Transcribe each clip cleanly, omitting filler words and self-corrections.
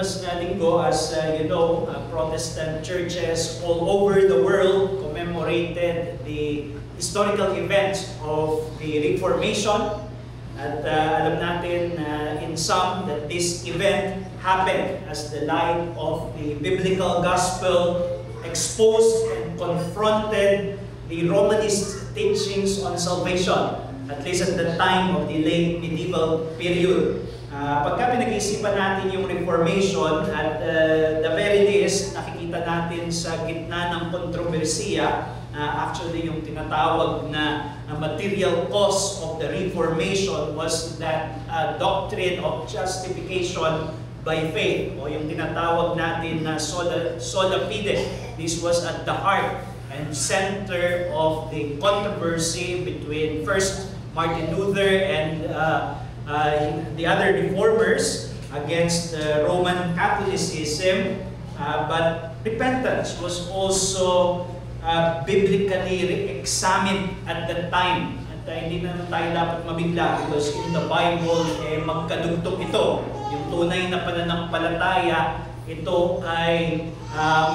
linggo, as you know, Protestant churches all over the world commemorated the historical events of the Reformation. At alam natin in some that this event happened as the light of the biblical gospel exposed and confronted the Romanist teachings on salvation, at least at the time of the late medieval period. Pagka pinag-iisipan natin yung Reformation, at the very least, nakikita natin sa gitna ng kontrobersiya, actually yung tinatawag na material cause of the Reformation was that doctrine of justification by faith, o yung tinatawag natin na sola fide. This was at the heart and center of the controversy between first Martin Luther and the other reformers against Roman Catholicism, but repentance was also biblically re-examined at that time. At hindi na tayo dapat mabigla because in the Bible, magkadugtong ito. Yung tunay na pananampalataya, ito ay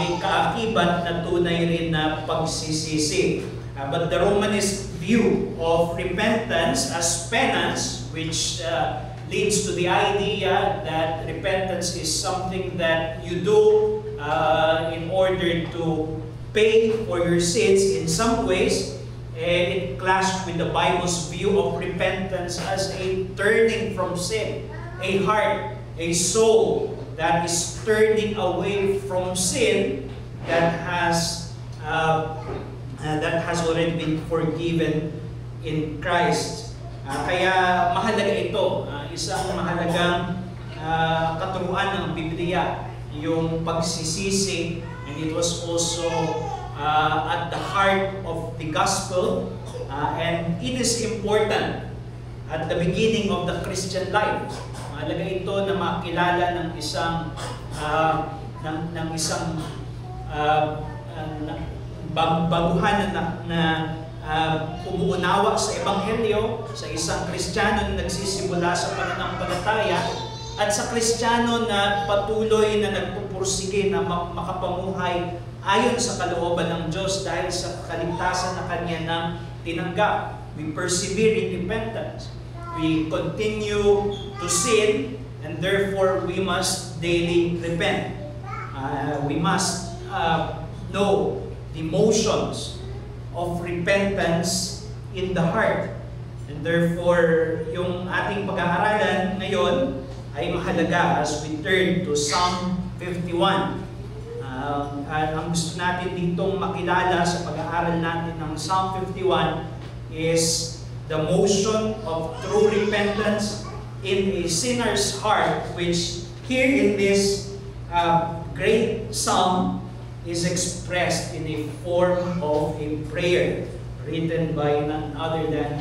may kaakibat na tunay rin na pagsisisi. But the Romanist view of repentance as penance, which leads to the idea that repentance is something that you do in order to pay for your sins in some ways, it clashed with the Bible's view of repentance as a turning from sin, a heart, a soul that is turning away from sin that has already been forgiven in Christ. Kaya mahalaga ito, isang mahalagang katuruan ng Biblia, yung pagsisisi, and it was also at the heart of the gospel, and it is important at the beginning of the Christian life. Mahalaga ito na makilala ng isang baguhan na umuunawa sa Ebanghelyo, sa isang Kristiyano na nagsisimula sa pananampalataya, at sa Kristiyano na patuloy na nagpupursige na makapamuhay ayon sa kalooban ng Diyos dahil sa kaligtasan na Kanya nang tinanggap. We persevere in repentance. We continue to sin, and therefore we must daily repent. We must know the motions of repentance in the heart. And therefore, yung ating pag-aaralan ngayon ay mahalaga as we turn to Psalm 51. Ang gusto natin ditong makilala sa pag-aaral natin ng Psalm 51 is the motion of true repentance in a sinner's heart, which here in this great psalm is expressed in a form of a prayer written by none other than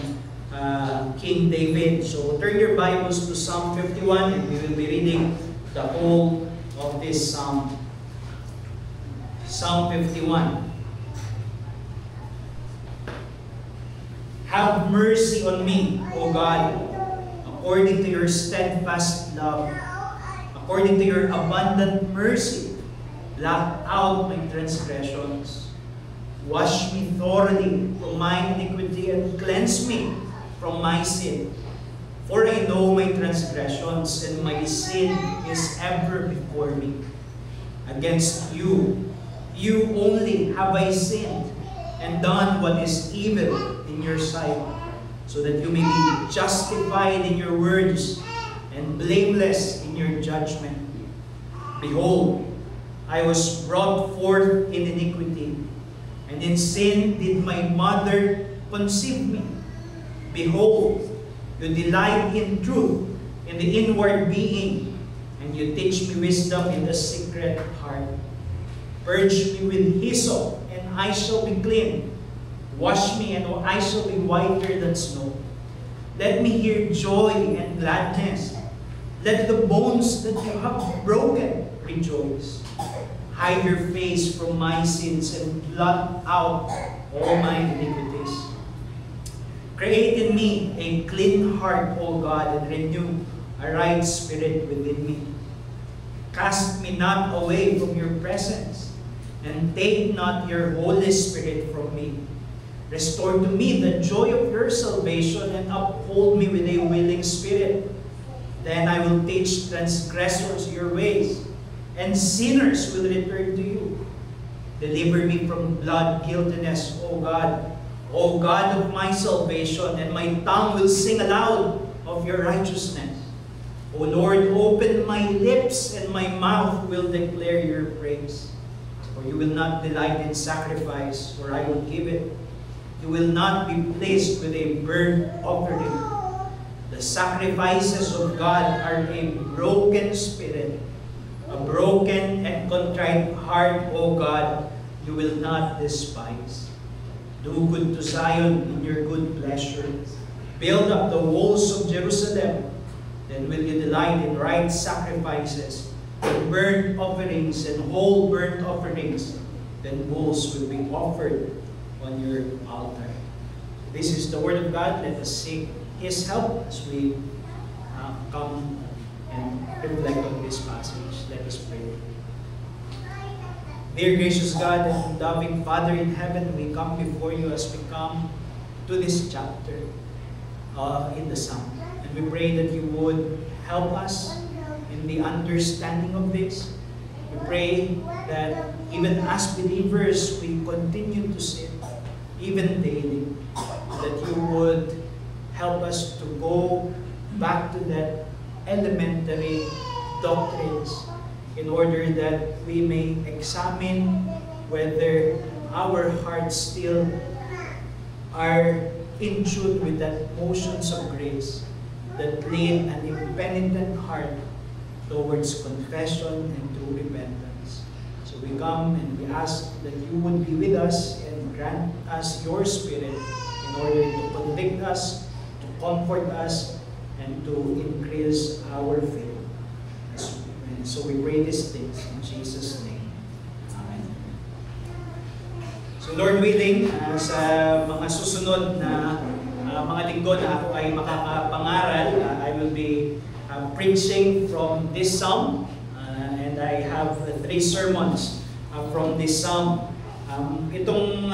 King David. So turn your Bibles to Psalm 51 and we will be reading the whole of this psalm. Psalm 51. Have mercy on me, O God, according to your steadfast love, according to your abundant mercy. Blot out my transgressions. Wash me thoroughly from my iniquity and cleanse me from my sin. For I know my transgressions, and my sin is ever before me. Against you, you only have I sinned, and done what is evil in your sight, so that you may be justified in your words, and blameless in your judgment. Behold, I was brought forth in iniquity, and in sin did my mother conceive me. Behold, you delight in truth, in the inward being, and you teach me wisdom in the secret heart. Purge me with hyssop, and I shall be clean. Wash me, and I shall be whiter than snow. Let me hear joy and gladness. Let the bones that you have broken rejoice. Hide your face from my sins and blot out all my iniquities. Create in me a clean heart, O God, and renew a right spirit within me. Cast me not away from your presence, and take not your Holy Spirit from me. Restore to me the joy of your salvation, and uphold me with a willing spirit. Then I will teach transgressors your ways, and sinners will return to you. Deliver me from blood guiltiness, O God of my salvation, and my tongue will sing aloud of your righteousness. O Lord, open my lips, and my mouth will declare your praise. For you will not delight in sacrifice, for I will give it. You will not be pleased with a burnt offering. The sacrifices of God are a broken spirit, a broken and contrite heart, O God, you will not despise. Do good to Zion in your good pleasure. Build up the walls of Jerusalem. Then will you delight in right sacrifices, in burnt offerings and whole burnt offerings. Then bulls will be offered on your altar. This is the word of God. Let us seek His help as we come and reflect on this passage. Let us pray. Dear gracious God and loving Father in heaven, we come before you as we come to this chapter in the Psalm. And we pray that you would help us in the understanding of this. We pray that even as believers, we continue to sin, even daily, that you would help us to go back to that elementary doctrines in order that we may examine whether our hearts still are in tune with that motions of grace that lead an impenitent heart towards confession and true repentance. So we come and we ask that you would be with us and grant us your Spirit in order to convict us, to comfort us, and to increase our faith. So we pray these things in Jesus' name. Amen. So Lord willing, sa mga susunod na mga linggo na ako ay makakapangaral, I will be preaching from this psalm, and I have 3 sermons from this psalm. Itong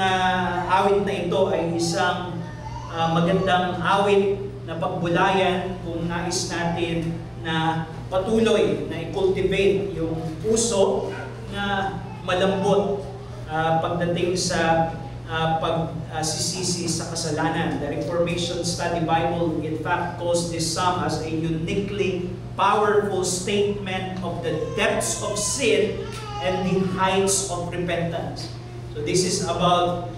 awit na ito ay isang magandang awit na pagbulayan kung nais natin na patuloy na i-cultivate yung puso na malambot pagdating sa pagsisisi sa kasalanan. The Reformation Study Bible in fact calls this psalm as a uniquely powerful statement of the depths of sin and the heights of repentance. So this is about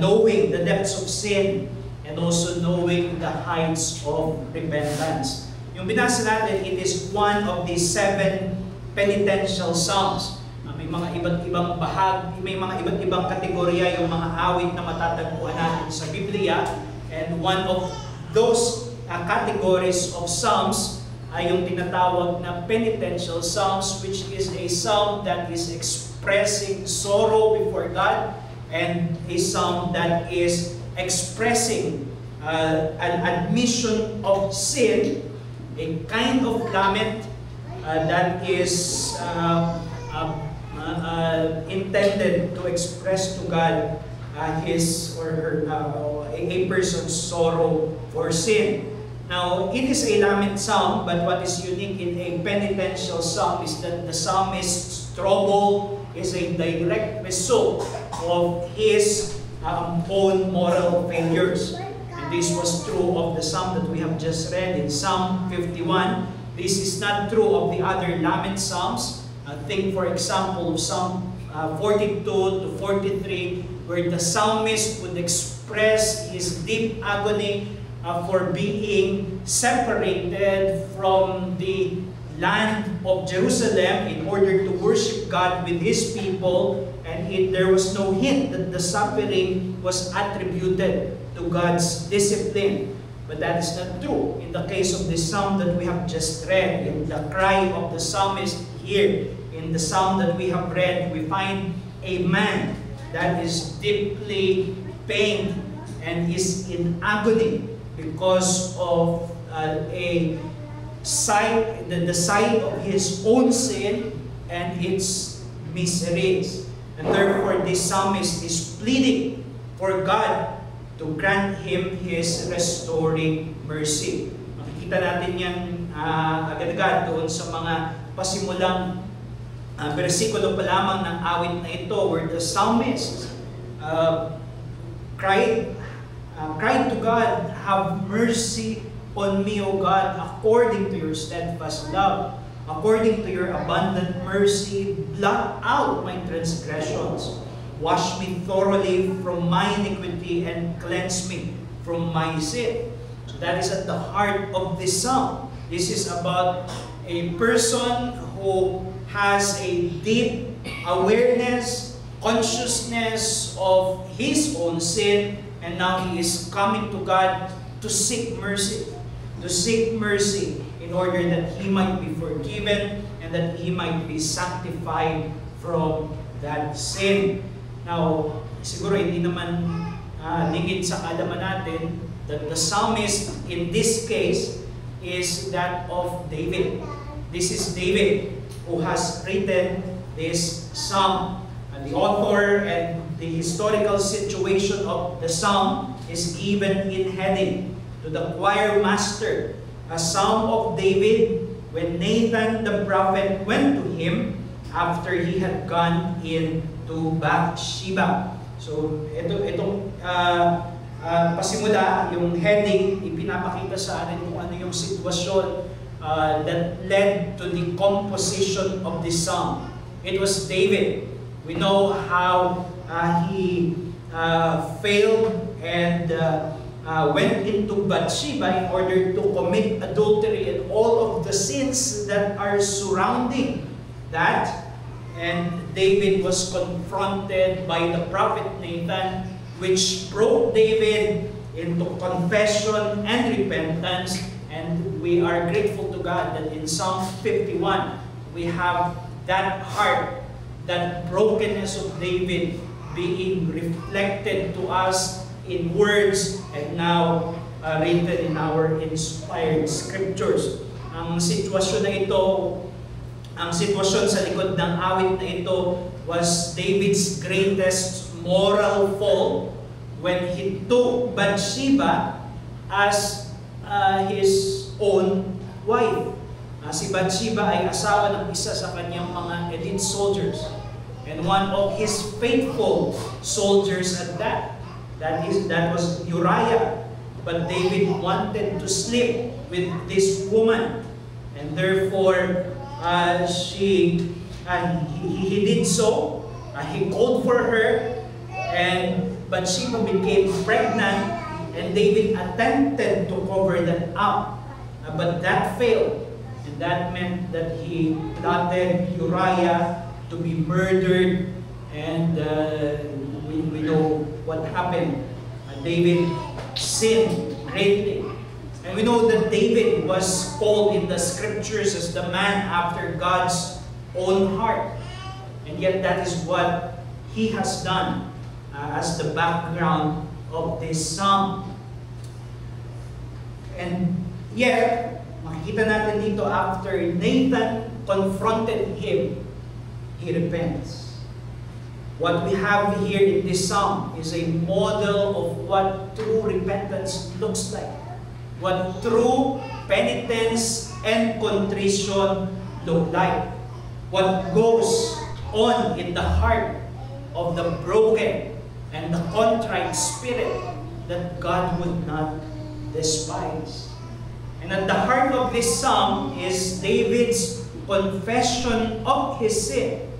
knowing the depths of sin and also knowing the heights of repentance. Yung binasa natin, it is one of the 7 penitential psalms. May mga iba't ibang may mga iba't ibang kategorya yung mga awit na matatagpuan natin sa Biblia. And one of those categories of psalms ay yung tinatawag na penitential psalms, which is a psalm that is expressing sorrow before God and a psalm that is expressing an admission of sin, a kind of lament that is intended to express to God his or her a person's sorrow for sin. Now, it is a lament psalm, but what is unique in a penitential psalm is that the psalmist's trouble is a direct result of his own moral failures. And this was true of the psalm that we have just read in Psalm 51. This is not true of the other lament psalms. Think, for example, of Psalm 42 to 43, where the psalmist would express his deep agony for being separated from the land of Jerusalem in order to worship God with His people, and there was no hint that the suffering was attributed to God's discipline. But that is not true in the case of the psalm that we have just read. In the cry of the psalmist here, in the psalm that we have read, we find a man that is deeply pained and is in agony because of a the side of his own sin and its miseries. And therefore, this psalmist is pleading for God to grant him His restoring mercy. Makikita natin yan agad-agad doon sa mga pasimulang versikulo pa lamang ng awit na ito, where the psalmist cried to God, "Have mercy on me, O God, according to your steadfast love. According to your abundant mercy, blot out my transgressions. Wash me thoroughly from my iniquity and cleanse me from my sin." So that is at the heart of this psalm. This is about a person who has a deep awareness, consciousness of his own sin, and now he is coming to God to seek mercy. To seek mercy in order that he might be forgiven and that he might be sanctified from that sin. Now, siguro hindi naman lingid sa kalaman natin that the psalmist in this case is that of David. This is David who has written this psalm. And the author and the historical situation of the psalm is given in heading to the choir master, a psalm of David when Nathan the prophet went to him after he had gone into Bathsheba. So itong pasimula, yung heading, ipinapakita sa atin kung ano yung sitwasyon that led to the composition of this psalm. It was David. We know how he failed and went into Bathsheba in order to commit adultery and all of the sins that are surrounding that. And David was confronted by the prophet Nathan, which brought David into confession and repentance. And we are grateful to God that in Psalm 51, we have that heart, that brokenness of David being reflected to us in words and now written in our inspired scriptures. Ang sitwasyon na ito, ang sitwasyon sa likod ng awit na ito was David's greatest moral fall when he took Bathsheba as his own wife. Si Bathsheba ay asawa ng isa sa kanyang mga elite soldiers and one of his faithful soldiers at that. That was Uriah. But David wanted to sleep with this woman, and therefore he did so. He called for her, and Bathsheba became pregnant, and David attempted to cover that up, but that failed. And that meant that he plotted Uriah to be murdered, and we know what happened. David sinned greatly. And we know that David was called in the scriptures as the man after God's own heart. And yet that is what he has done as the background of this psalm. And yet, makikita natin dito after Nathan confronted him, he repents. What we have here in this psalm is a model of what true repentance looks like. What true penitence and contrition look like. What goes on in the heart of the broken and the contrite spirit that God would not despise. And at the heart of this psalm is David's confession of his sin.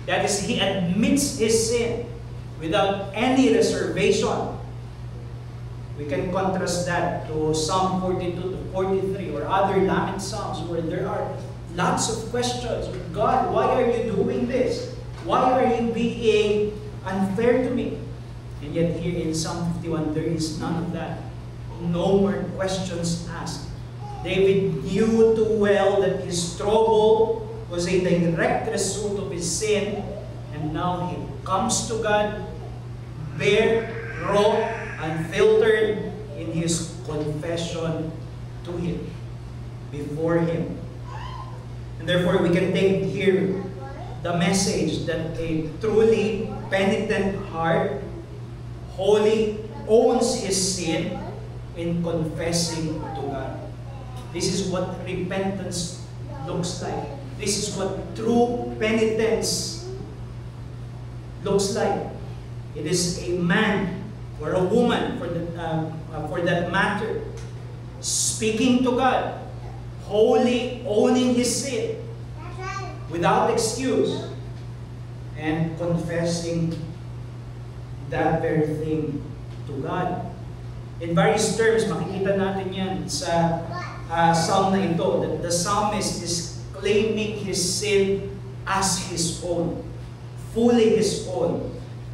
That is, he admits his sin without any reservation. We can contrast that to Psalm 42 to 43 or other lament psalms where there are lots of questions. God, why are you doing this? Why are you being unfair to me? And yet here in Psalm 51, there is none of that. No more questions asked. David knew too well that his trouble was a direct result of his sin, and now he comes to God bare, raw, unfiltered in his confession to Him. before Him. And therefore, we can take here the message that a truly penitent heart wholly owns his sin in confessing to God. This is what repentance looks like. This is what true penitence looks like. It is a man or a woman, for that matter, speaking to God, wholly owning his sin without excuse, and confessing that very thing to God. In various terms, makikita natin yan sa psalm na ito, that the psalmist is claiming his sin as his own, fully his own.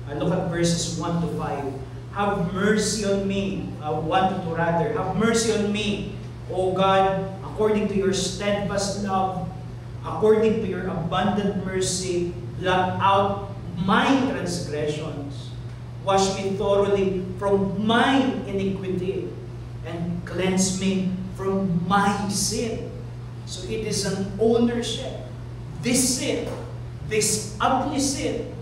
Look at verses 1 to 5. Have mercy on me, 1 to 2 rather, have mercy on me, O God, according to your steadfast love, according to your abundant mercy, blot out my transgressions. Wash me thoroughly from my iniquity and cleanse me from my sin. So it is an ownership. This sin, this ugly sin,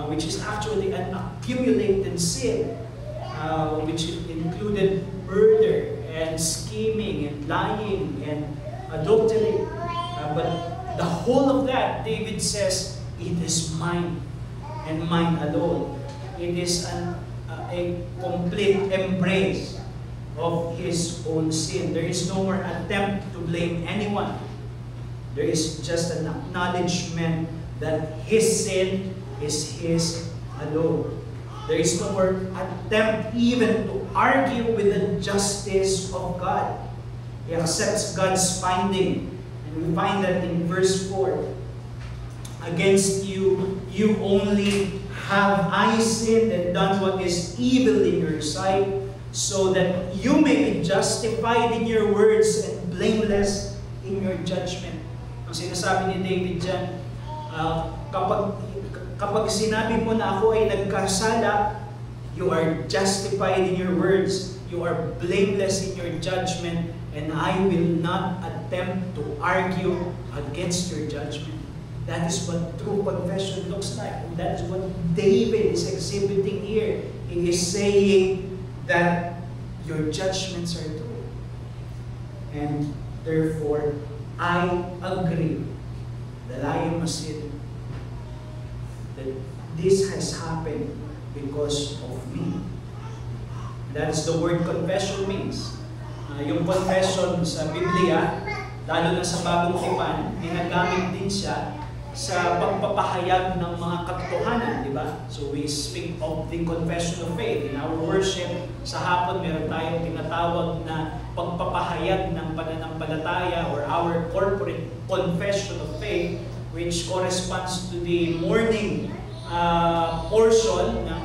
which is actually an accumulated sin, which included murder and scheming and lying and adultery. But the whole of that, David says, it is mine and mine alone. It is a complete embrace of his own sin. There is no more attempt to blame anyone. There is just an acknowledgement that his sin is his alone. There is no more attempt even to argue with the justice of God. He accepts God's finding. And we find that in verse 4. Against you, you only have I sinned and done what is evil in your sight, so that you may be justified in your words and blameless in your judgment. Ang sinasabi ni David dyan, kapag sinabi mo na ako ay nagkasala, you are justified in your words, you are blameless in your judgment, and I will not attempt to argue against your judgment. That is what true confession looks like. And that is what David is exhibiting here. He is saying that your judgments are true. And therefore, I agree that I am a sinner. That this has happened because of me. That is the word confession means. Yung confession sa Biblia, lalo na sa Bagong Tipan, ginagamit din siya sa pagpapahayag ng mga katotohanan, di ba? So we speak of the confession of faith. In our worship, sa hapon, meron tayong tinatawag na pagpapahayag ng pananampalataya or our corporate confession of faith, which corresponds to the morning portion ng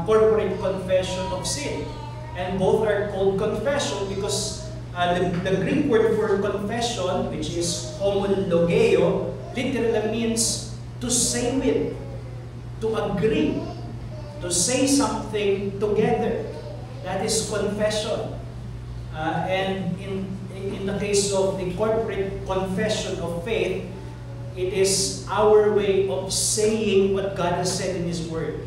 corporate confession of sin. And both are called confession because the Greek word for confession, which is homologeo, literally means to say with, to agree, to say something together. That is confession. And in the case of the corporate confession of faith, it is our way of saying what God has said in His Word.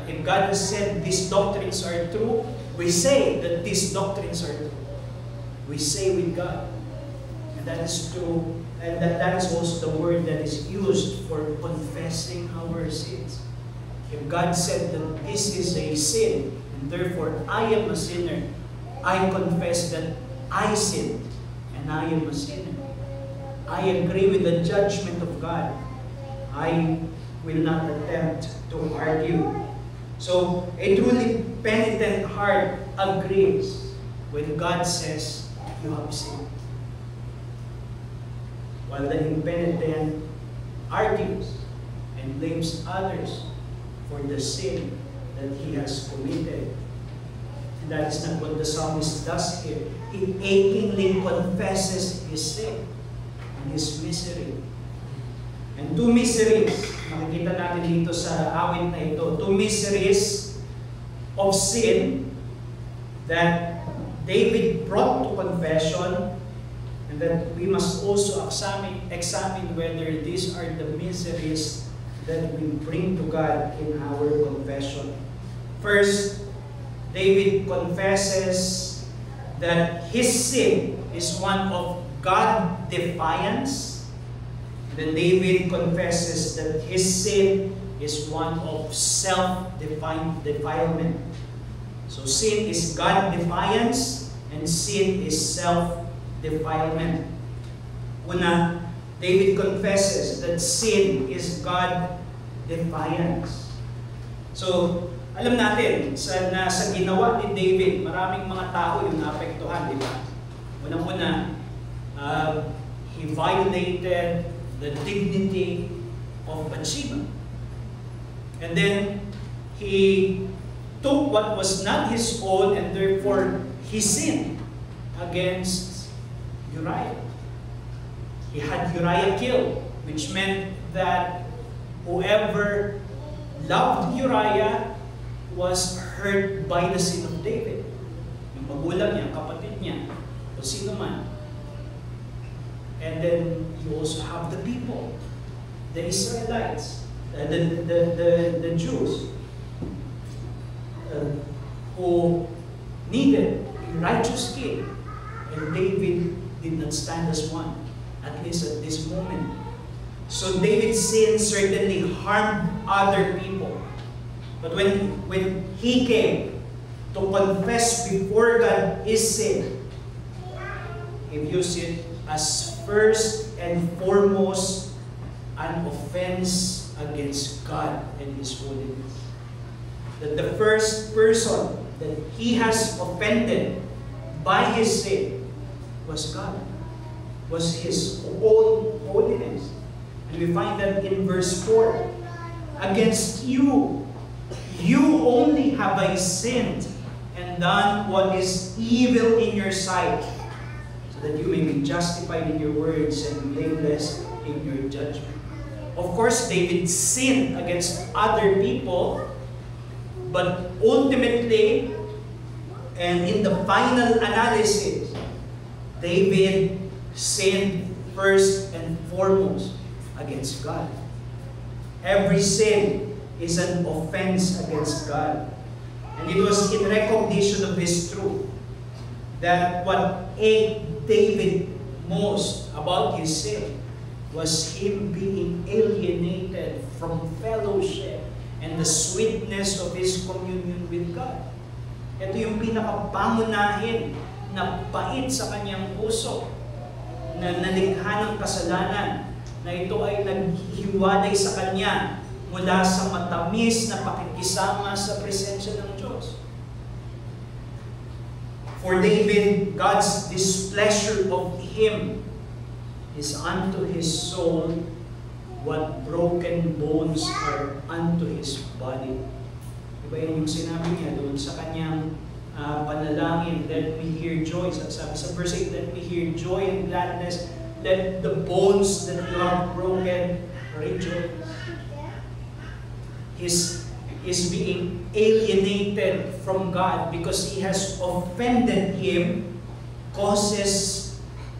If God has said these doctrines are true, we say that these doctrines are true. We say with God. And that is true. And that is also the word that is used for confessing our sins. If God said that this is a sin, and therefore I am a sinner, I confess that I sinned, and I am a sinner. I agree with the judgment of God. I will not attempt to argue. So, a truly penitent heart agrees when God says, you have sinned. While the impenitent argues and blames others for the sin that he has committed. And that is not what the psalmist does here. He achingly confesses his sin and his misery. And two miseries, makikita natin dito sa awit na ito, two miseries of sin that David brought to confession And that we must also examine whether these are the miseries that we bring to God in our confession. First, David confesses that his sin is one of God defiance. Then David confesses that his sin is one of self-defilement. So sin is God defiance and sin is self-defilement. Una, David confesses that sin is God defiance. So, alam natin sa ginawa ni David, maraming mga tao yung naapektuhan, di ba? Unang-una, he violated the dignity of Bathsheba. And then, he took what was not his own and therefore he sinned against Uriah. He had Uriah killed, which meant that whoever loved Uriah was hurt by the sin of David. Yung magulang niya, kapatid niya, o sino man. And then you also have the people, the Israelites, the Jews, who needed a righteous king, and David did not stand as one, at least at this moment. So David's sin certainly harmed other people. But when he came to confess before God his sin, he views it as first and foremost an offense against God and His holiness. That the first person that he has offended by his sin was God, was His own holiness. And we find that in verse 4, against you only have I sinned and done what is evil in your sight, so that you may be justified in your words and blameless in your judgment. Of course, David sinned against other people, but ultimately, and in the final analysis, David sinned first and foremost against God. Every sin is an offense against God. And it was in recognition of this truth that what ate David most about his sin was him being alienated from fellowship and the sweetness of his communion with God. Ito yung pinakapangunahin na pait sa kanyang puso, na nalikha ng kasalanan, na ito ay naghihiwalay sa kanya mula sa matamis na pakikisama sa presensya ng Diyos. For David, God's displeasure of him is unto his soul what broken bones are unto his body. Diba yun yung sinabi niya doon sa kanyang panalangin, let me hear joy. Sabi sa verse 8, let me hear joy and gladness. Let the bones that you have broken rejoice. He's being alienated from God because he has offended Him, causes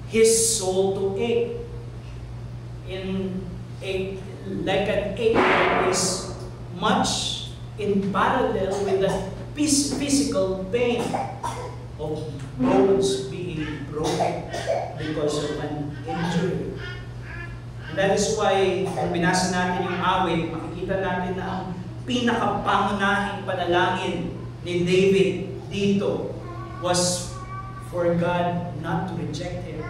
his soul to ache. Like an ache that is much in parallel with the physical pain of bones being broken because of an injury. And that is why, kung binasa natin yung awit, makikita natin na ang pinakapangunahing panalangin ni David dito was for God not to reject him.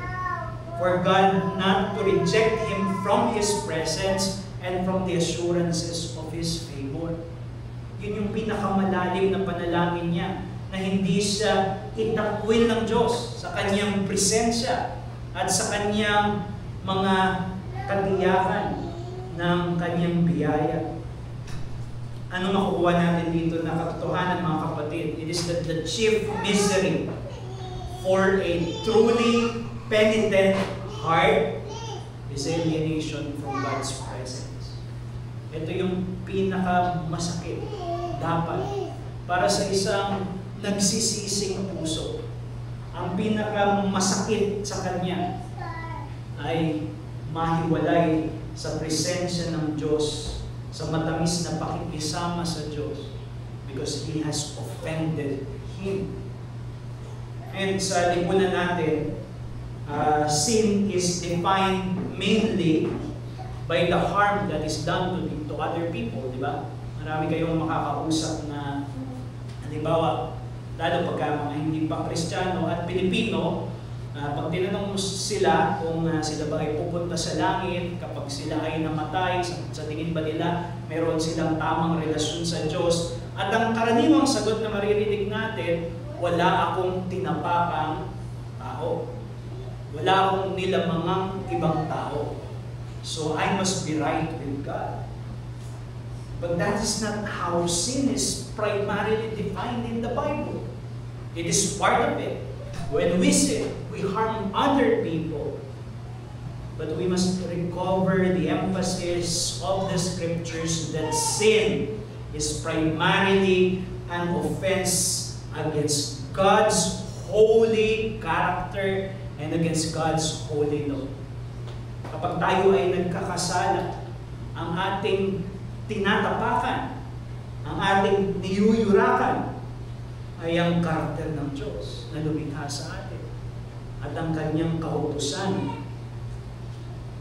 For God not to reject him from His presence and from the assurances of His favor. Yun yung pinakamalalim na panalangin niya, na hindi siya itakwil ng Diyos sa kanyang presensya at sa kanyang mga katiyakan ng kanyang biyaya. Ano makukuha natin dito na katotohanan, mga kapatid? It is that the chief misery for a truly penitent heart is alienation from God's presence. Ito yung pinakamasakit dapat para sa isang nagsisising puso. Ang pinakamasakit sa kanya ay mahiwalay sa presensya ng Diyos, sa matamis na pakikisama sa Diyos, because he has offended Him. And sa lipunan natin, sin is defined mainly by the harm that is done to other people, di ba? Marami kayong makakausap na, halimbawa, lalo pagka mga hindi pa Kristiyano at Pilipino, pag tinanong mo sila kung sila ba ay pupunta sa langit, kapag sila ay namatay, sa tingin ba nila meron silang tamang relasyon sa Diyos, at ang karaniwang sagot na maririnig natin, wala akong tinapakang tao. Wala akong nilamangang ibang tao. So I must be right with God. But that is not how sin is primarily defined in the Bible. It is part of it. When we sin, we harm other people. But we must recover the emphasis of the Scriptures that sin is primarily an offense against God's holy character and against God's holy law. Kapag tayo ay nagkakasala, ang ating tinatapakan, ang ating niyuyurakan, ay ang karakter ng Diyos na lumikha sa atin at ang kanyang kautusan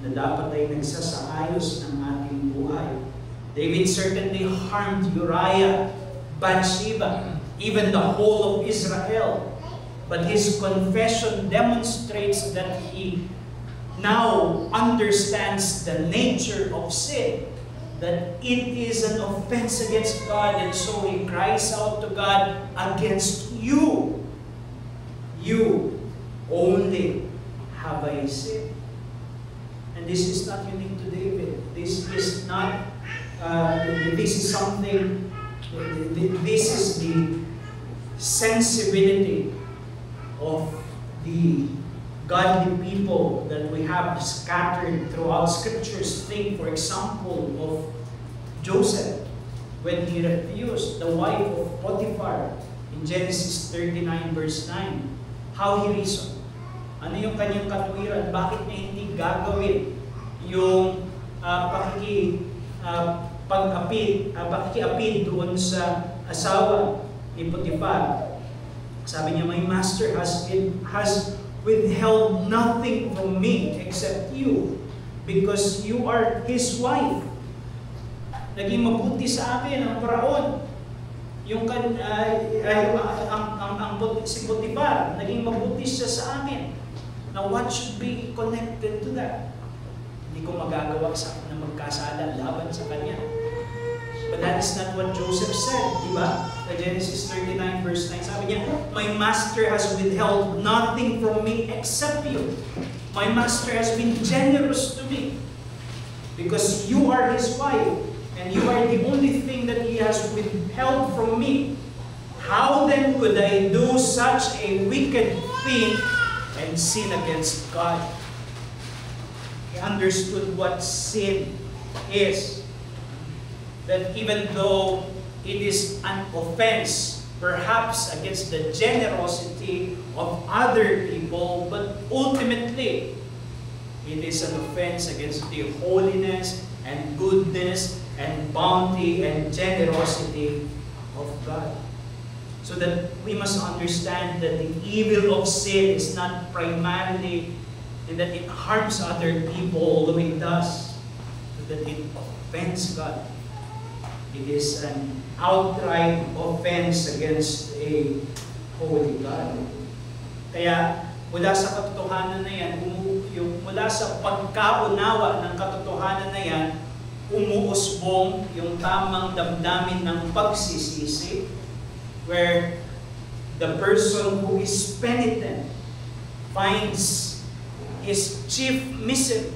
na dapat ay nagsasaayos ng ating buhay. David certainly harmed Uriah, Bathsheba, even the whole of Israel. But his confession demonstrates that he now understands the nature of sin, that it is an offense against God, and so he cries out to God, against you, you only have I sinned. And this is not unique to David. This is not, this is something, this is the sensibility of the godly people that we have scattered throughout Scriptures. Think, for example, of Joseph when he refused the wife of Potiphar in Genesis 39 verse 9. How he reasoned. Ano yung kanyang katwiran? Bakit niya hindi gagawin yung pakikiapid doon sa asawa ni Potiphar? Sabi niya, my master has withheld nothing from me except you, because you are his wife. Naging mabuti sa akin ang paraon. Yung si Potiphar, naging mabuti siya sa akin. Now what should be connected to that? Hindi ko magagawa na magkasala laban sa kanya. But that is not what Joseph said, di ba? Genesis 39 verse 9, sabi niya, my master has withheld nothing from me except you. My master has been generous to me because you are his wife and you are the only thing that he has withheld from me. How then could I do such a wicked thing and sin against God? He understood what sin is. That even though it is an offense, perhaps against the generosity of other people, but ultimately, it is an offense against the holiness and goodness and bounty and generosity of God. So that we must understand that the evil of sin is not primarily in that it harms other people, although it does, but that it offends God. It is an outright offense against a holy God. Kaya mula sa katotohanan na yan, mula sa pagkaunawa ng katotohanan na yan, umuusbong yung tamang damdamin ng pagsisisi, where the person who is penitent finds his chief mission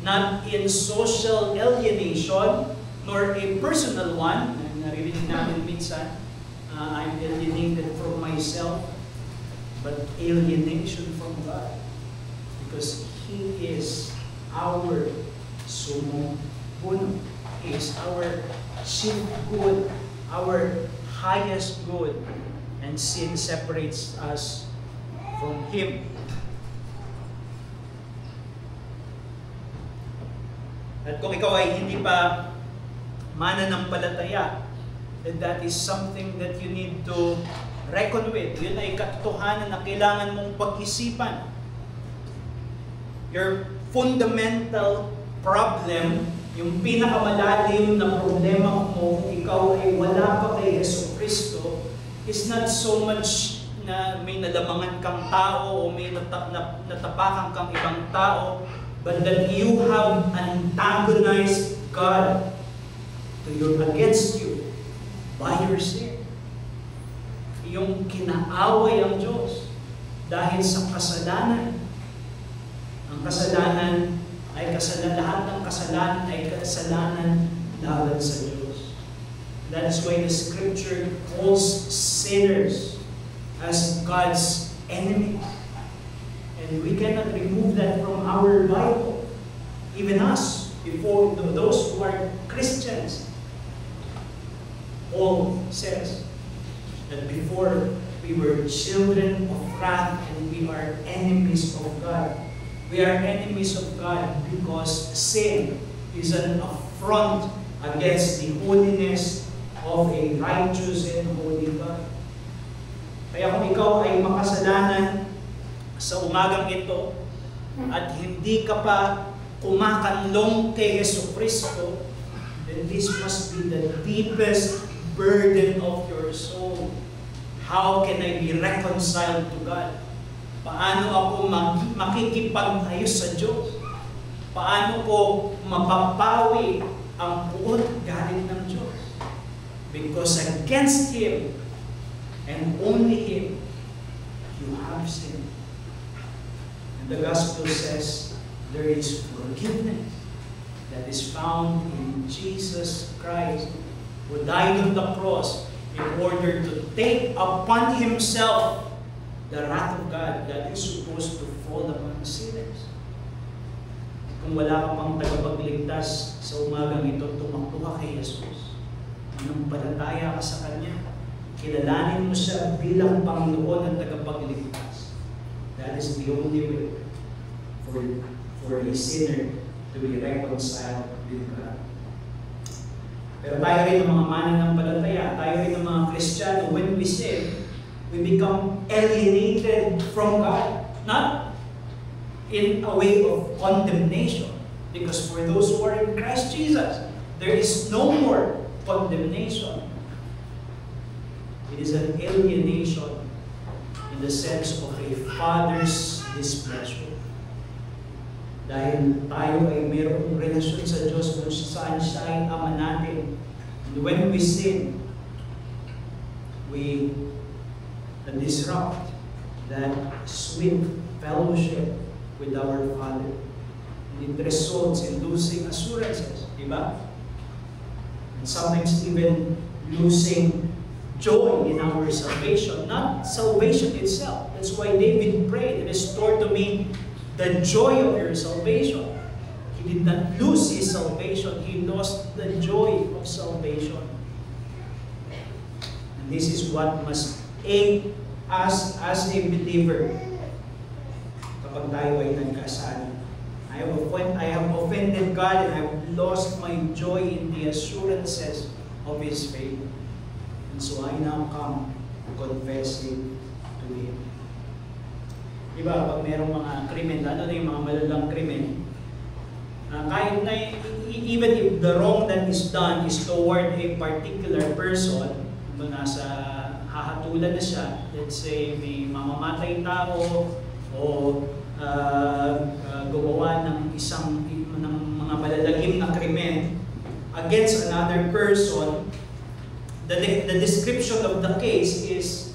not in social alienation, nor a personal one. Naririnig namin minsan, I'm alienated from myself, but alienation from God. Because He is our sumo puno. He is our chief good, our highest good, and sin separates us from Him. At kung ikaw ay hindi pa mananampalataya, then that is something that you need to reckon with. Yun ay katotohanan na kailangan mong pag-isipan. Your fundamental problem, yung pinakamalalim na problema mo kung ikaw ay wala pa kay Jesucristo, is not so much na may nalamangan kang tao o may natapakan kang ibang tao, but that you have antagonized God against you by your sin. Yung kinaaway ang Diyos dahil sa kasalanan. Ang kasalanan ay lahat ng kasalanan ay kasalanan laban sa Diyos. That is why the Scripture calls sinners as God's enemy. And we cannot remove that from our Bible. Even us, before those who are Christians, Paul says that before we were children of wrath and we are enemies of God. We are enemies of God because sin is an affront against the holiness of a righteous and holy God. Kaya kung ikaw ay makasalanan sa umagang ito at hindi ka pa kumakanlong kay Jesucristo, then this must be the deepest burden of your soul. How can I be reconciled to God? Paano ako makikipag-ayos sa Diyos? Paano ko mapapawi ang puot galing ng Diyos? Because against Him and only Him, you have sinned. And the Gospel says there is forgiveness that is found in Jesus Christ, who died on the cross in order to take upon Himself the wrath of God that is supposed to fall upon sinners. Kung wala ka pang tagapagligtas sa umagang ito, tumakbo ka kay Jesus. Manampalataya ka sa Kanya. Kilalanin mo siya bilang Panginoon at tagapagligtas. That is the only way for a sinner to be reconciled with God. Pero tayo rin ng mga mananampalataya, tayo rin ng mga Kristiyano, when we sin, we become alienated from God. Not in a way of condemnation, because for those who are in Christ Jesus, there is no more condemnation. It is an alienation in the sense of a father's displeasure. Dahil tayo ay mayroong relasyon sa Diyos kung saan siya ay Ama natin. And when we sin, we disrupt that sweet fellowship with our Father. And it results in losing assurances, diba? And sometimes even losing joy in our salvation, not salvation itself. That's why David prayed, "Restore to me the joy of your salvation." He did not lose his salvation, he lost the joy of salvation. And this is what must aid us as a believer kapag tayo ay nagkasala. I have offended God and I have lost my joy in the assurances of His faith. And so I now come confessing to Him. Diba, pag merong mga krimen, ano na yung mga malalang krimen, kahit na, even if the wrong that is done is toward a particular person, kung nasa hahatulan na siya, let's say may mamamatay tao o gumawa ng mga malalagim na krimen against another person, the description of the case is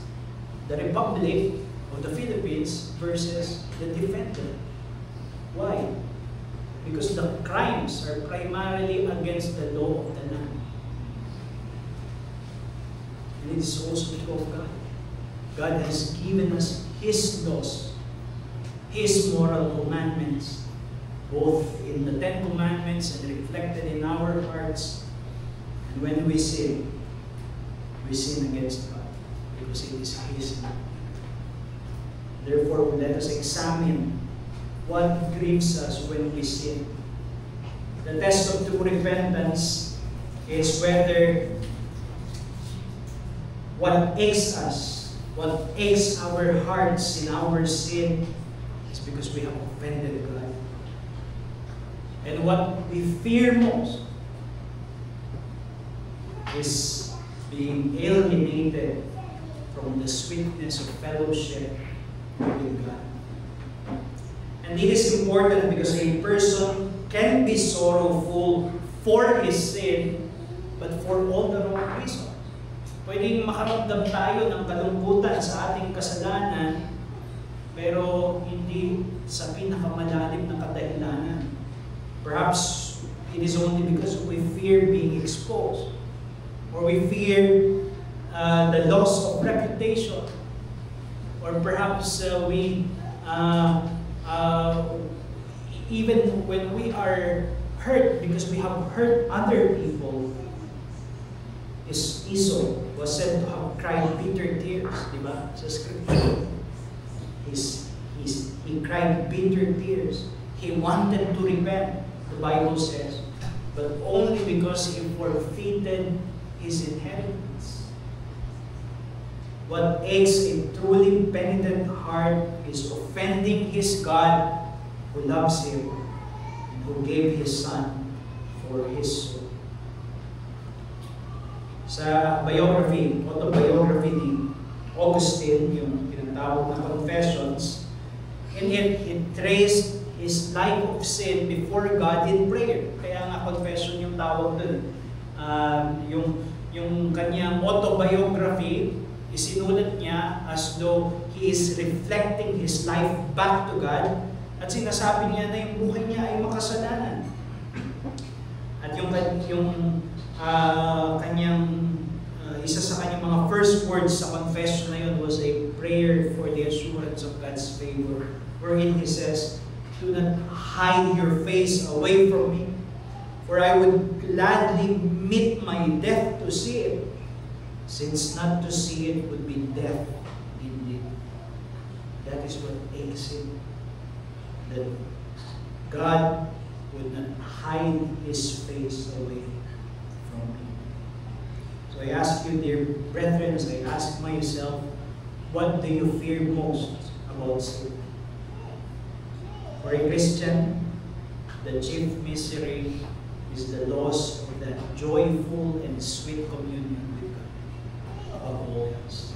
the Republic of the Philippines versus the defendant. Why? Because the crimes are primarily against the law of the land. And it is also true of God. God has given us His laws, His moral commandments, both in the Ten Commandments and reflected in our hearts. And when we sin against God because it is His law. Therefore, let us examine what grieves us when we sin. The test of true repentance is whether what aches us, what aches our hearts in our sin is because we have offended God. And what we fear most is being alienated from the sweetness of fellowship with God. And it is important because a person can be sorrowful for his sin, but for all the wrong reasons. Pwedeng makaramdam tayo ng kalungkutan sa ating kasalanan, pero hindi sa pinakamalalim na kadahilanan. Perhaps it is only because we fear being exposed, or we fear the loss of reputation, or perhaps even when we are hurt because we have hurt other people. Esau was said to have cried bitter tears, di ba? Sa scripture. He cried bitter tears. He wanted to repent, the Bible says, but only because he forfeited his inheritance. What aches a truly penitent heart is offending his God who loves him and who gave his Son for his soul. Sa autobiography ni Augustine, yung tinatawag na Confessions, in it, he traced his life of sin before God in prayer. Kaya nga confession yung tawag dun. Yung kanyang autobiography, isinulat niya as though he is reflecting his life back to God, at sinasabi niya na yung buhay niya ay makasalanan. At isa sa kanyang mga first words sa confession na yun was a prayer for the assurance of God's favor, wherein he says, "Do not hide your face away from me, for I would gladly meet my death to see it, since not to see it would be death indeed." That is what aches him, that God would not hide his face away from me. So I ask you, dear brethren, as I ask myself, what do you fear most about sin? For a Christian, the chief misery is the loss of that joyful and sweet communion with God above all else.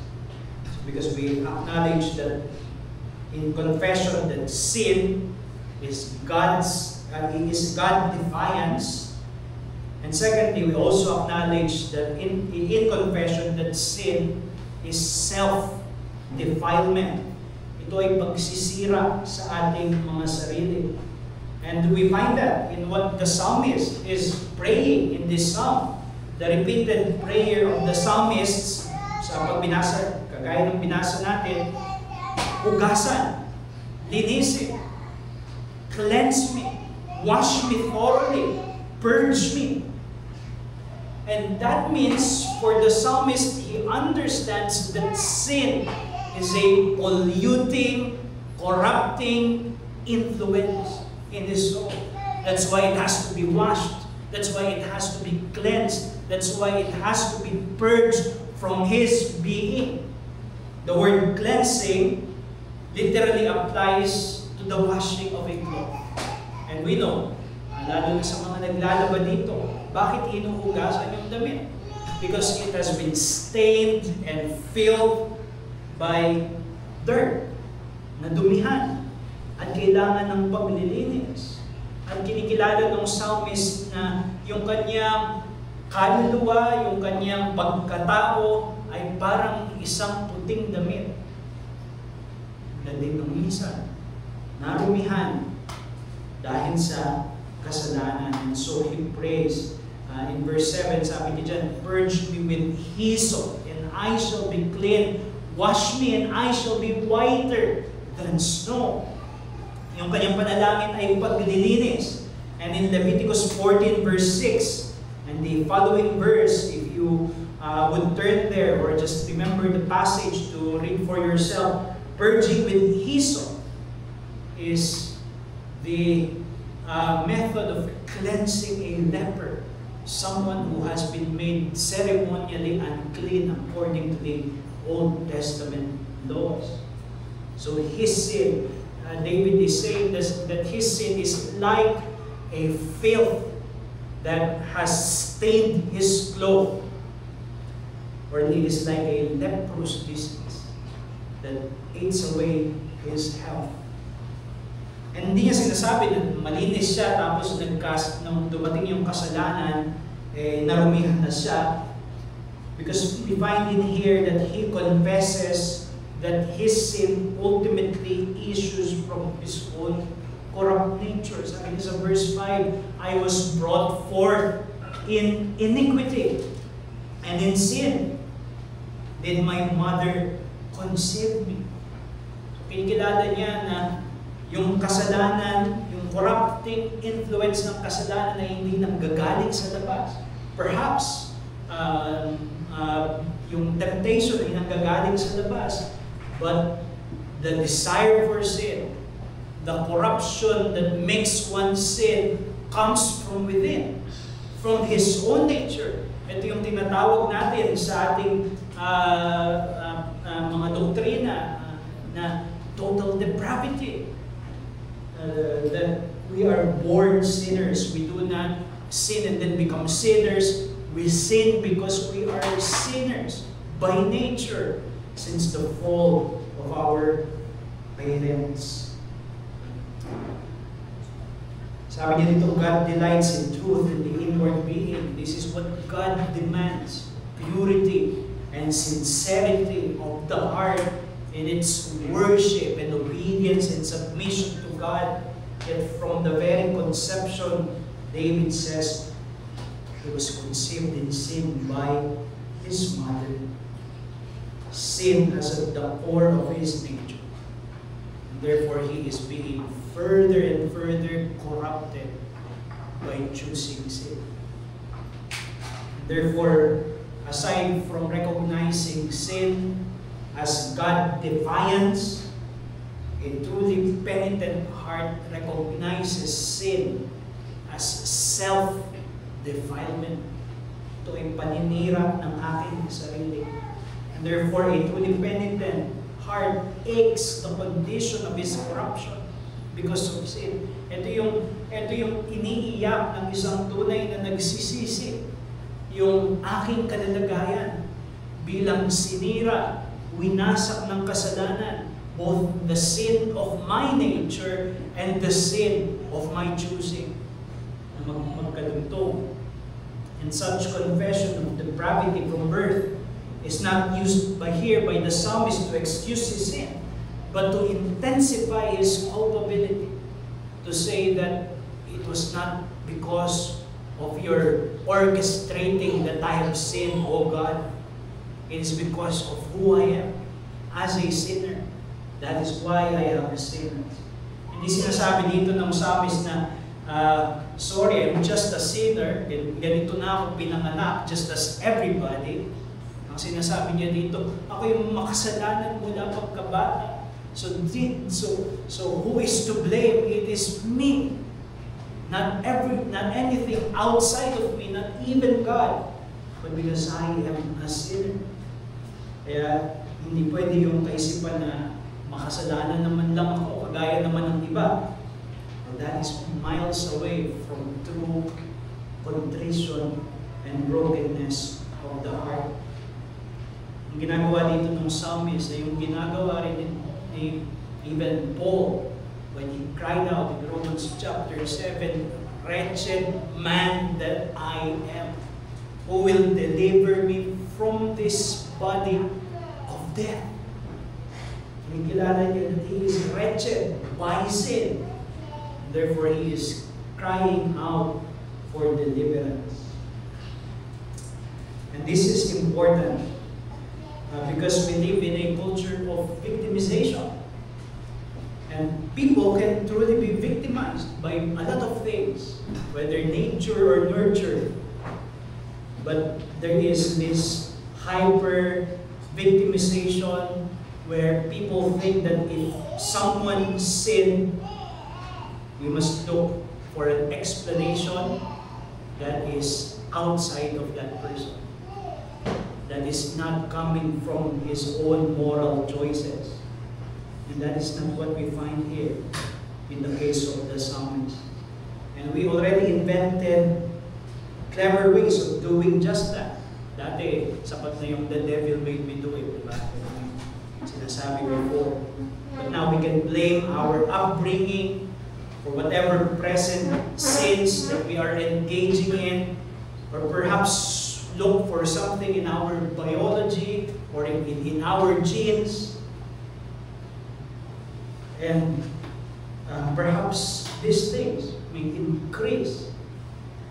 Because we acknowledge that in confession that sin is God defiance. And secondly, we also acknowledge that in confession that sin is self-defilement. Ito ay pagsisira sa ating mga sarili. And we find that in what the psalmist is praying in this psalm. The repeated prayer of the psalmists sa pagbinasa, kagaya ng binasa natin, hugasan, linisin, cleanse me, wash me thoroughly, purge me. And that means for the psalmist, he understands that sin is a polluting, corrupting influence in his soul. That's why it has to be washed. That's why it has to be cleansed. That's why it has to be purged from his being. The word cleansing literally applies to the washing of a cloth. And we know, lalo na sa mga naglalaba dito, bakit inuhugasan yung damit? Because it has been stained and filled by dirt, nadumihan, at kailangan ng paglilinis. At kinikilala ng psalmist na yung kanyang kaluluwa, yung kanyang pagkatao ay parang isang puting damit na dinamisan, narumihan dahil sa kasalanan. And so he prays in verse 7, sabi niya dyan, "Purge me with hyssop, and I shall be clean. Wash me, and I shall be whiter than snow." Yung kanyang panalangin ay paglilinis. And in Leviticus 14 verse 6, and the following verse, if you would turn there or just remember the passage to read for yourself, purging with hyssop is the method of cleansing a leper, someone who has been made ceremonially unclean according to the Old Testament laws. So his sin, David is saying that his sin is like a filth that has stained his clothes, or it is like a leprous disease that eats away his health. And hindi niya sinasabi na malinis siya tapos nung dumating yung kasalanan, narumihan na siya. Because we find in here that he confesses that his sin ultimately issues from his own corrupt nature. Sabi niya sa verse 5, I was brought forth in iniquity, and in sin did my mother conceive me. So kinikilala niya na yung kasalanan, yung corrupting influence ng kasalanan na hindi nanggagaling sa labas. Perhaps, yung temptation ay nanggagaling sa labas, but the desire for sin, the corruption that makes one sin, comes from within, from his own nature. Ito yung tinatawag natin sa ating mga doktrina na total depravity. That we are born sinners. We do not sin and then become sinners. We sin because we are sinners by nature since the fall of our parents. Sabi niya dito, God delights in truth in the inward being. This is what God demands. Purity and sincerity of the heart in its worship and obedience and submission to God. Yet from the very conception, David says, he was conceived in sin by his mother. Sin is at the core of his nature. Therefore, he is being further and further corrupted by choosing sin. Therefore, aside from recognizing sin as God-defiance, a truly penitent heart recognizes sin as self-defilement. Ito ay paninira ng aking sarili. And therefore, a truly penitent heart aches the condition of his corruption because of sin. Ito yung iniiyak ng isang tunay na nagsisisi. Yung aking kalalagayan bilang sinira, winasak ng kasalanan, both the sin of my nature and the sin of my choosing. Magkadugtong. And such confession of depravity from birth is not used by the psalmist to excuse his sin, but to intensify his culpability, to say that it was not because of your orchestrating that I have sinned, O God. It is because of who I am as a sinner. That is why I have sinned. Hindi sinasabi dito ng psalmist na, sorry, I'm just a sinner, ganito na ako pinanganak, just as everybody. Ang sinasabi niya dito, ako yung makasalanan mula pagkabata. So who is to blame? It is me. Not anything outside of me, not even God, but because I am a sinner. Kaya hindi pwede yung kaisipan na makasalanan naman lang ako, kagaya naman ng iba. And that is miles away from true contrition and brokenness of the heart. Ang ginagawa dito ng psalmist ay yung ginagawa rin ni even Paul when he cried out in Romans chapter 7, wretched man that I am, who will deliver me from this body of death. Kilala niya that he is wretched by sin. Therefore, he is crying out for deliverance. And this is important because we live in a culture of victimization. And people can truly be victimized by a lot of things, whether nature or nurture. But there is this hyper-victimization where people think that if someone sinned, we must look for an explanation that is outside of that person, that is not coming from his own moral choices. And that is not what we find here in the case of the psalmist. And we already invented clever ways of doing just that. Dati, sapat na yung the devil made me do it, diba? Sinasabi before. But now we can blame our upbringing for whatever present sins that we are engaging in, or perhaps look for something in our biology or in our genes. And perhaps these things may increase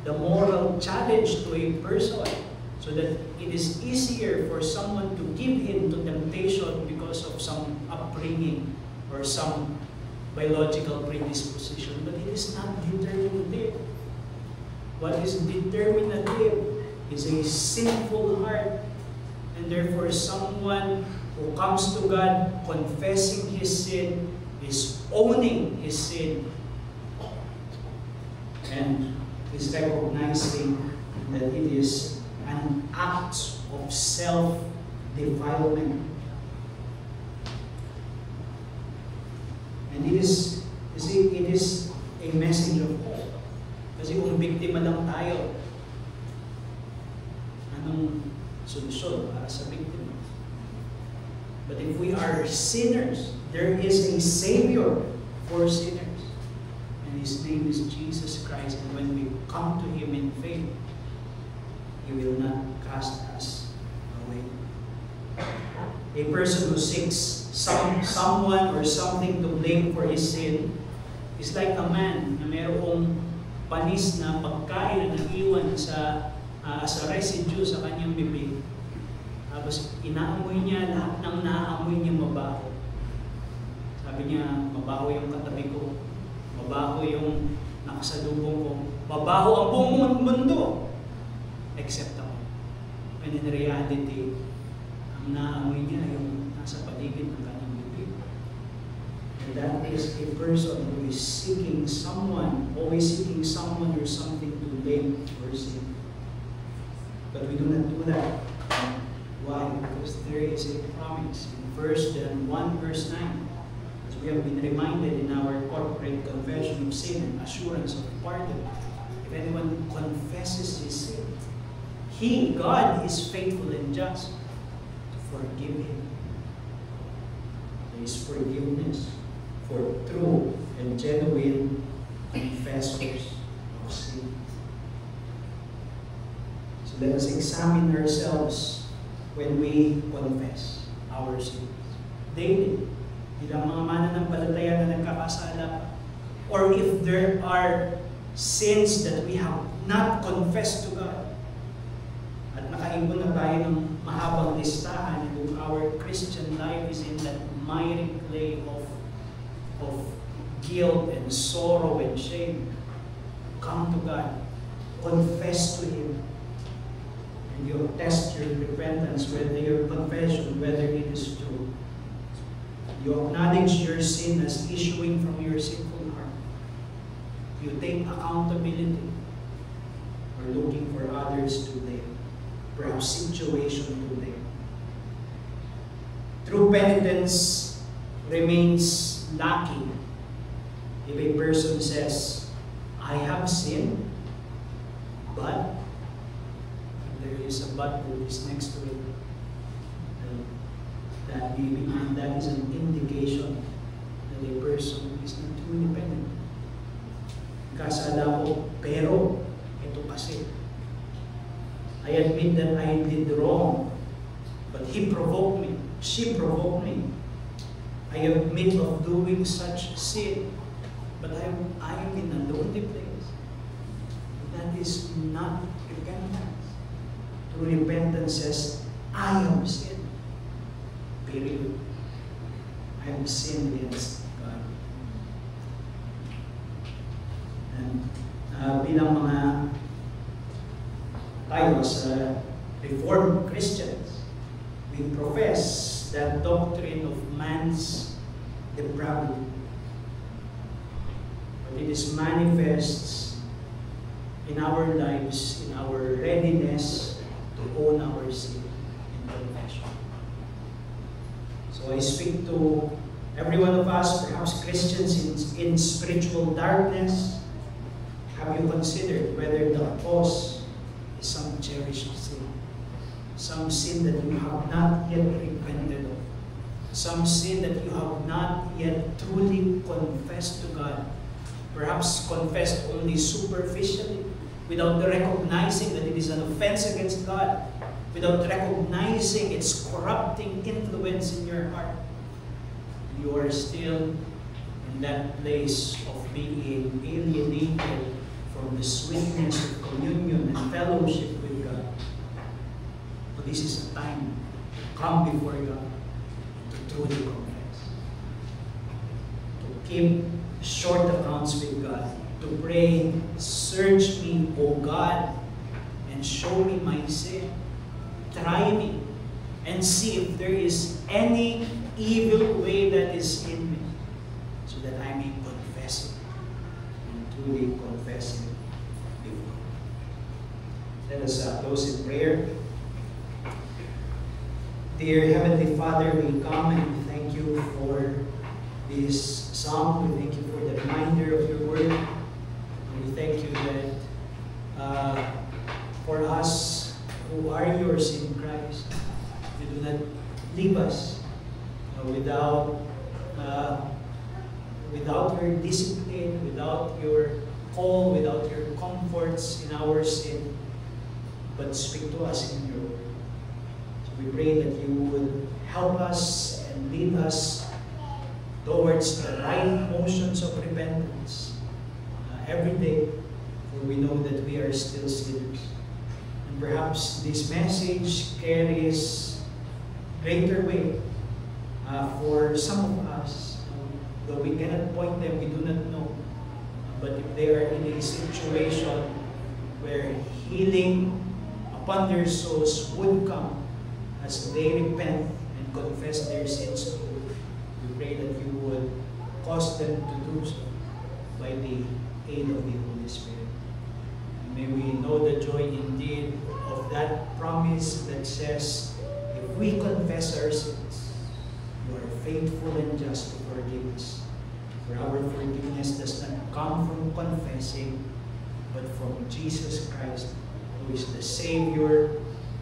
the moral challenge to a person, so that it is easier for someone to give in to temptation because of some upbringing or some biological predisposition. But it is not determinative. What is determinative is a sinful heart. And therefore, someone who comes to God confessing his sin is owning his sin and is recognizing that it is an act of self-defilement. And it is, you see, it is a message of hope. Kasi kung biktima lang tayo, anong solusyon para sa biktima? But if we are sinners, there is a Savior for sinners. And His name is Jesus Christ. And when we come to Him in faith, He will not cast us away. A person who seeks someone or something to blame for his sin is like a man na mayroong panis na pagkain na naiwan sa residue sa kanyang bibig. Tapos inaamoy niya lahat ng naaamoy niya mabaho. Sabi niya, mabaho yung katabi ko, mabaho yung nakasalubong ko, mabaho ang buong mundo, except ako. And in reality, ang naamoy niya yung nasa paligid ng kanyang bibig. And that is a person who is seeking someone, always seeking someone or something to blame for sin. But we do not do that. Why? Because there is a promise in 1 John 1 verse 9. As we have been reminded in our corporate confession of sin and assurance of pardon. If anyone confesses his sin, He, God, is faithful and just to forgive him. There is forgiveness for true and genuine confessors of sin. So let us examine ourselves when we confess our sins. Daily, bilang mga mananampalataya na nagkakasala pa. Or if there are sins that we have not confessed to God, at nakaipon na tayo ng mahabang listahan kung our Christian life is in that miry clay of guilt and sorrow and shame, come to God, confess to Him, and you test your repentance, whether your confession, whether it is true. You acknowledge your sin as issuing from your sinful heart. You take accountability or looking for others to blame, perhaps situation to blame. True penitence remains lacking if a person says, I have sinned, but there is a but that is next to it. That is an indication that a person is not truly penitent. Kasala ko, pero ito kasi. I admit that I did wrong, but he provoked me, she provoked me. I admit of doing such sin, but I am in a lonely place. That is not repentance. True repentance says, I have sinned. Period. I have sinned against God. And bilang mga tayo as Reformed Christians, we profess that doctrine of man's depravity. But but it is manifests in our lives, in our readiness to own our sin in confession. So I speak to every one of us, perhaps Christians in spiritual darkness. Have you considered whether the cause is some cherished sin? Some sin that you have not yet repented of. Some sin that you have not yet truly confessed to God. Perhaps confessed only superficially, without recognizing that it is an offense against God, without recognizing its corrupting influence in your heart. You are still in that place of being alienated from the sweetness of communion and fellowship with God. But this is a time to come before God, to truly confess, to keep short accounts with God, to pray, "Search me, O God, and show me my sin. Try me, and see if there is any evil way that is in me, so that I may confess it, and truly confess it before." Let us close in prayer. Dear Heavenly Father, we come and thank you for this psalm. We thank you for the reminder of your word. And we thank you that for us who are yours in Christ, you do not leave us without your discipline, without your call, without your comforts in our sin, but speak to us in your word. So we pray that you would help us and lead us towards the right motions of repentance every day, for we know that we are still sinners. And perhaps this message carries greater weight for some of us. Though we cannot point them, we do not know. But if they are in a situation where healing upon their souls would come as they repent and confess their sins, we pray that you would cause them to do so by the aid of the Holy Spirit. And may we know the joy indeed of that promise that says, if we confess our sins, you are faithful and just to forgive us. For our forgiveness does not come from confessing, but from Jesus Christ, who is the Savior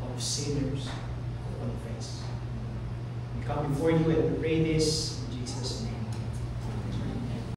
of sinners who confess. We come before you and pray this